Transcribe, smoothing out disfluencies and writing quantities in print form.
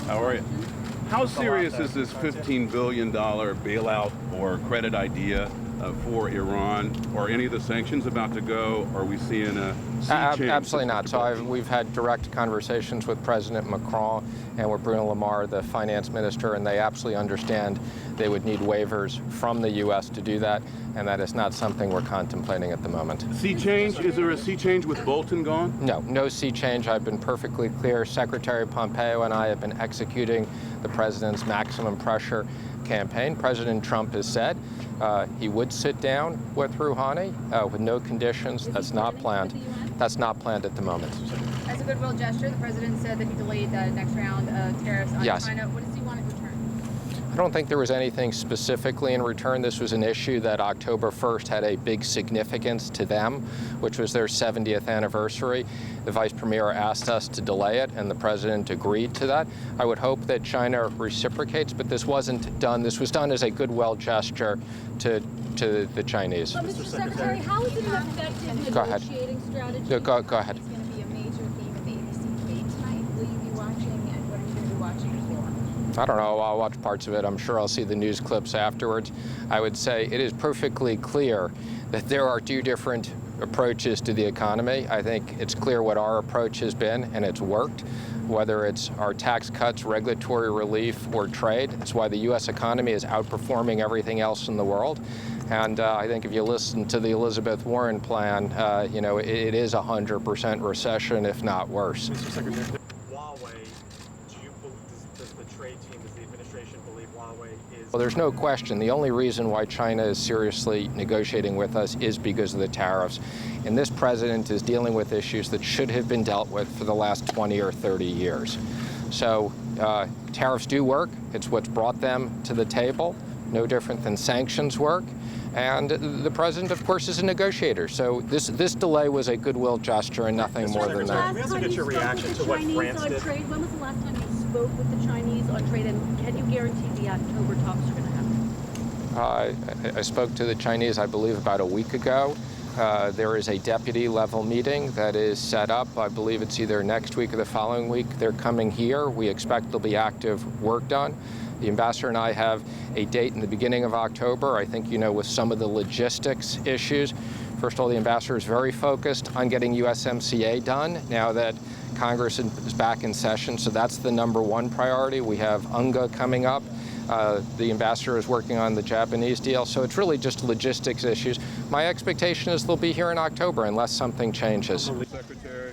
How are you? How serious is this $15 billion bailout or credit idea for Iran? Are any of the sanctions about to go? Are we seeing a sea change? Absolutely not. So we've had direct conversations with President Macron and with Bruno Le Maire, the finance minister, and they absolutely understand they would need waivers from the U.S. to do that, and that is not something we're contemplating at the moment. Sea change? Is there a sea change with Bolton gone? No, no sea change. I've been perfectly clear. Secretary Pompeo and I have been executing the president's maximum pressure campaign. President Trump has said he would sit down with Rouhani with no conditions. That's not planned. That's not planned at the moment. As a goodwill gesture, the president said that he delayed the next round of tariffs on China. What does he want in return? I don't think there was anything specifically in return. This was an issue that October 1st had a big significance to them, which was their 70th anniversary. The vice premier asked us to delay it, and the president agreed to that. I would hope that China reciprocates, but this wasn't done. This was done as a goodwill gesture to the Chinese. But Mr. Secretary, how is it an effective negotiating strategy? Go ahead. It's going to be a major theme of ABC debate tonight. Will you be watching, and what are you going to be watching for? I don't know. I'll watch parts of it. I'm sure I'll see the news clips afterwards. I would say it is perfectly clear that there are two different approaches to the economy. I think it's clear what our approach has been, and it's worked, whether it's our tax cuts, regulatory relief, or trade. It's why the U.S. economy is outperforming everything else in the world. And I think if you listen to the Elizabeth Warren plan, it is 100% recession, if not worse. Mr. Secretary, Huawei, does the trade team, does the administration believe Huawei is... Well, there's no question. The only reason why China is seriously negotiating with us is because of the tariffs. And this president is dealing with issues that should have been dealt with for the last 20 or 30 years. So tariffs do work. It's what's brought them to the table, no different than sanctions work. And the president, of course, is a negotiator. So this delay was a goodwill gesture and nothing more than that. We also get your reaction to what France did. When was the last time you spoke with the Chinese on trade, and can you guarantee the October talks are going to happen? I spoke to the Chinese, I believe, about a week ago. There is a deputy-level meeting that is set up. I believe it's either next week or the following week. They're coming here. We expect there'll be active work done. The ambassador and I have a date in the beginning of October. I think, with some of the logistics issues. First of all, the ambassador is very focused on getting USMCA done now that Congress is back in session. So that's the #1 priority. We have UNGA coming up. The ambassador is working on the Japanese deal. So it's really just logistics issues. My expectation is they'll be here in October unless something changes. Secretary.